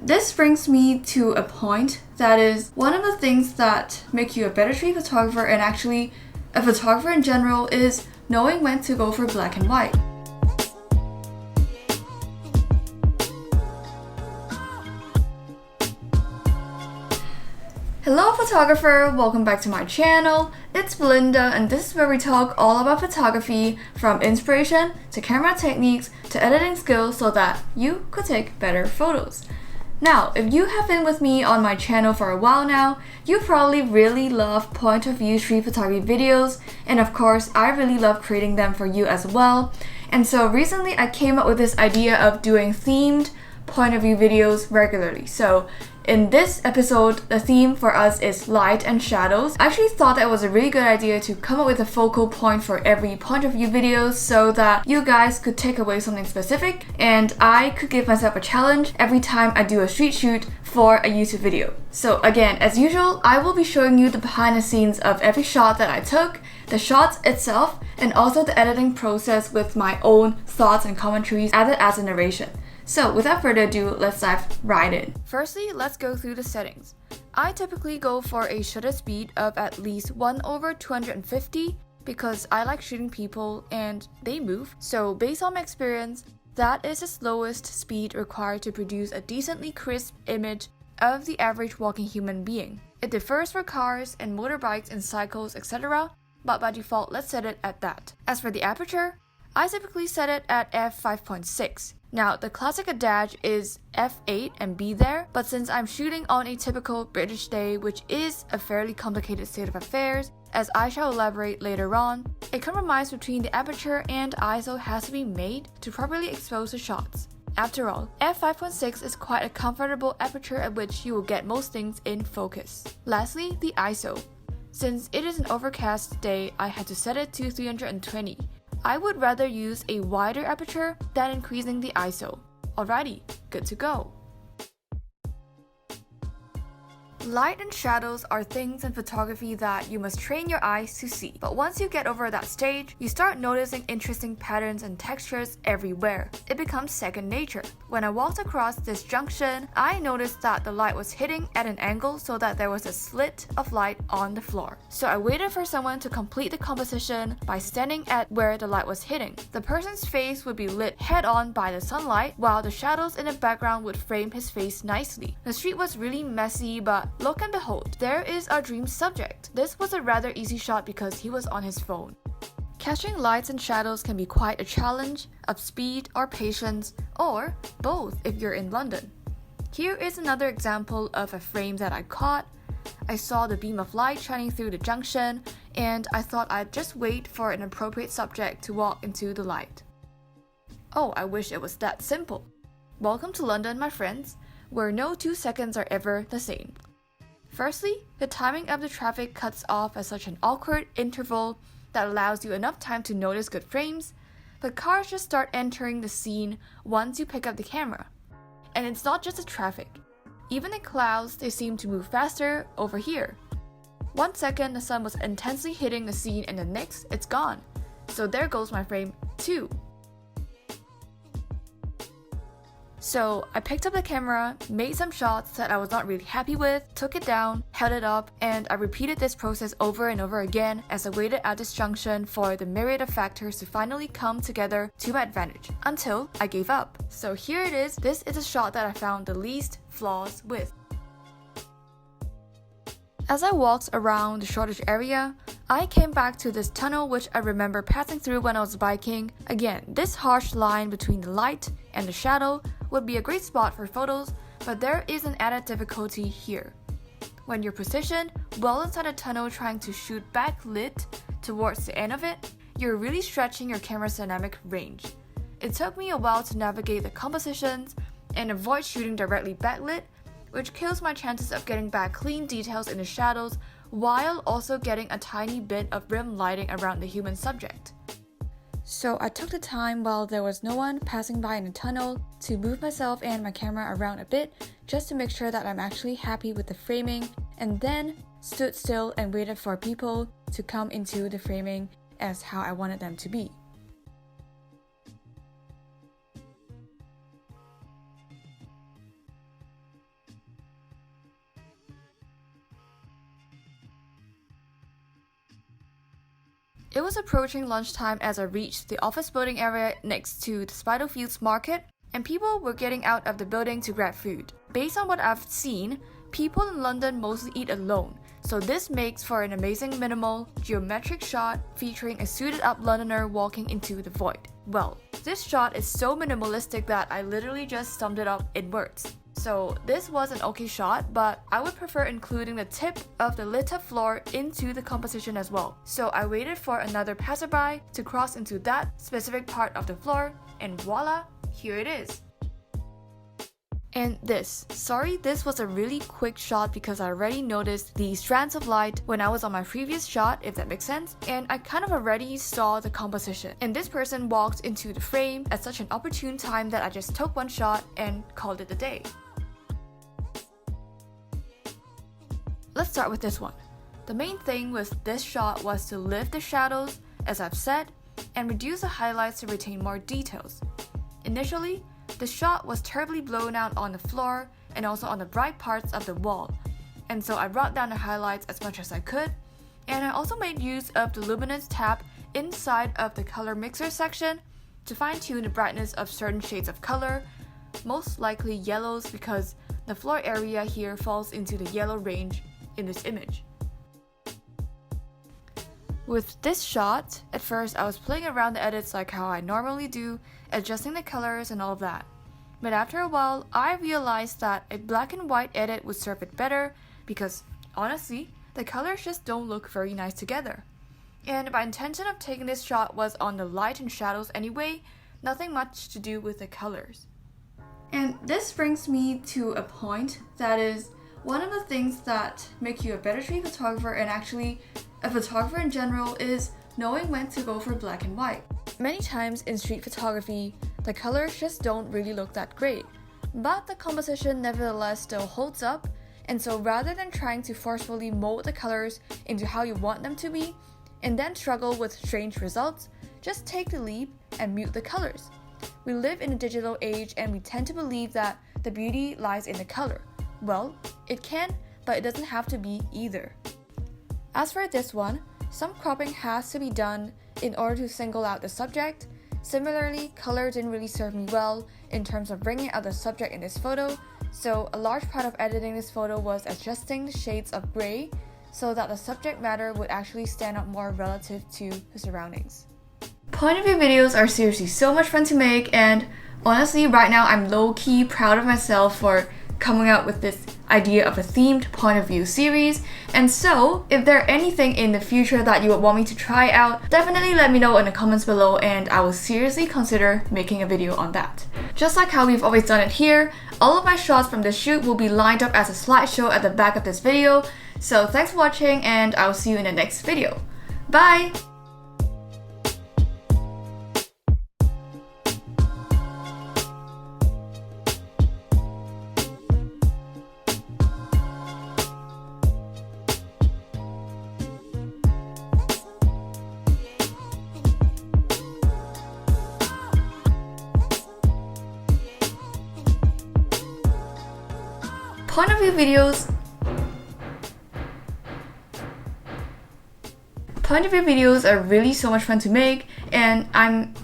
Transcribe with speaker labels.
Speaker 1: This brings me to a point that is one of the things that make you a better street photographer, and actually a photographer in general, is knowing when to go for black and white. Hello photographer, welcome back to my channel. It's Belinda, and this is where we talk all about photography, from inspiration to camera techniques to editing skills, so that you could take better photos. Now, if you have been with me on my channel for a while now, you probably really love point of view street photography videos, and of course I really love creating them for you as well. And so recently I came up with this idea of doing themed point of view videos regularly. So in this episode, the theme for us is light and shadows. I actually thought that was a really good idea to come up with a focal point for every point of view video so that you guys could take away something specific, and I could give myself a challenge every time I do a street shoot for a YouTube video. So again, as usual, I will be showing you the behind the scenes of every shot that I took, the shots itself, and also the editing process with my own thoughts and commentaries added as a narration. So without further ado, let's dive right in. Firstly, let's go through the settings. I typically go for a shutter speed of at least 1/250 because I like shooting people and they move. So based on my experience, that is the slowest speed required to produce a decently crisp image of the average walking human being. It differs for cars and motorbikes and cycles, etc., but by default, let's set it at that. As for the aperture, I typically set it at f5.6. Now, the classic adage is f8 and be there, but since I'm shooting on a typical British day, which is a fairly complicated state of affairs, as I shall elaborate later on, a compromise between the aperture and ISO has to be made to properly expose the shots. After all, f5.6 is quite a comfortable aperture at which you will get most things in focus. Lastly, the ISO. Since it is an overcast day, I had to set it to 320. I would rather use a wider aperture than increasing the ISO. Alrighty, good to go. Light and shadows are things in photography that you must train your eyes to see. But once you get over that stage, you start noticing interesting patterns and textures everywhere. It becomes second nature. When I walked across this junction, I noticed that the light was hitting at an angle so that there was a slit of light on the floor. So I waited for someone to complete the composition by standing at where the light was hitting. The person's face would be lit head on by the sunlight, while the shadows in the background would frame his face nicely. The street was really messy, but look and behold, there is our dream subject. This was a rather easy shot because he was on his phone. Catching lights and shadows can be quite a challenge of speed or patience, or both if you're in London. Here is another example of a frame that I caught. I saw the beam of light shining through the junction, and I thought I'd just wait for an appropriate subject to walk into the light. Oh, I wish it was that simple. Welcome to London, my friends, where no 2 seconds are ever the same. Firstly, the timing of the traffic cuts off at such an awkward interval that allows you enough time to notice good frames, but cars just start entering the scene once you pick up the camera. And it's not just the traffic. Even the clouds, they seem to move faster over here. 1 second the sun was intensely hitting the scene, and the next it's gone. So there goes my frame too. So I picked up the camera, made some shots that I was not really happy with, took it down, held it up, and I repeated this process over and over again as I waited at this junction for the myriad of factors to finally come together to my advantage, until I gave up. So here it is. This is a shot that I found the least flaws with. As I walked around the Shoreditch area, I came back to this tunnel which I remember passing through when I was biking. Again, this harsh line between the light and the shadow would be a great spot for photos, but there is an added difficulty here. When you're positioned well inside a tunnel trying to shoot backlit towards the end of it, you're really stretching your camera's dynamic range. It took me a while to navigate the compositions and avoid shooting directly backlit, which kills my chances of getting back clean details in the shadows while also getting a tiny bit of rim lighting around the human subject. So I took the time while there was no one passing by in the tunnel to move myself and my camera around a bit just to make sure that I'm actually happy with the framing, and then stood still and waited for people to come into the framing as how I wanted them to be. It was approaching lunchtime as I reached the office building area next to the Spitalfields Market, and people were getting out of the building to grab food. Based on what I've seen, people in London mostly eat alone, so this makes for an amazing minimal, geometric shot featuring a suited up Londoner walking into the void. Well, this shot is so minimalistic that I literally just summed it up in words. So this was an okay shot, but I would prefer including the tip of the lit up floor into the composition as well. So I waited for another passerby to cross into that specific part of the floor, and voila, here it is. And this was a really quick shot because I already noticed the strands of light when I was on my previous shot, if that makes sense, and I kind of already saw the composition. And this person walked into the frame at such an opportune time that I just took one shot and called it a day. Let's start with this one. The main thing with this shot was to lift the shadows, as I've said, and reduce the highlights to retain more details. Initially, the shot was terribly blown out on the floor and also on the bright parts of the wall, and so I brought down the highlights as much as I could, and I also made use of the luminance tab inside of the color mixer section to fine-tune the brightness of certain shades of color, most likely yellows because the floor area here falls into the yellow range in this image. With this shot, at first I was playing around the edits like how I normally do, adjusting the colors and all of that. But after a while, I realized that a black and white edit would serve it better because, honestly, the colors just don't look very nice together. And my intention of taking this shot was on the light and shadows anyway, nothing much to do with the colors. And this brings me to a point that is one of the things that make you a better street photographer, and actually a photographer in general, is knowing when to go for black and white. Many times in street photography, the colors just don't really look that great, but the composition nevertheless still holds up, and so rather than trying to forcefully mold the colors into how you want them to be, and then struggle with strange results, just take the leap and mute the colors. We live in a digital age and we tend to believe that the beauty lies in the color. Well, it can, but it doesn't have to be either. As for this one, some cropping has to be done in order to single out the subject. Similarly, color didn't really serve me well in terms of bringing out the subject in this photo, so a large part of editing this photo was adjusting the shades of gray so that the subject matter would actually stand out more relative to the surroundings. Point of view videos are seriously so much fun to make, and honestly right now I'm low-key proud of myself for coming out with this idea of a themed point of view series. And so, if there are anything in the future that you would want me to try out, definitely let me know in the comments below and I will seriously consider making a video on that. Just like how we've always done it here, all of my shots from this shoot will be lined up as a slideshow at the back of this video. So thanks for watching and I will see you in the next video. Bye! Point of view videos are really so much fun to make, and I'm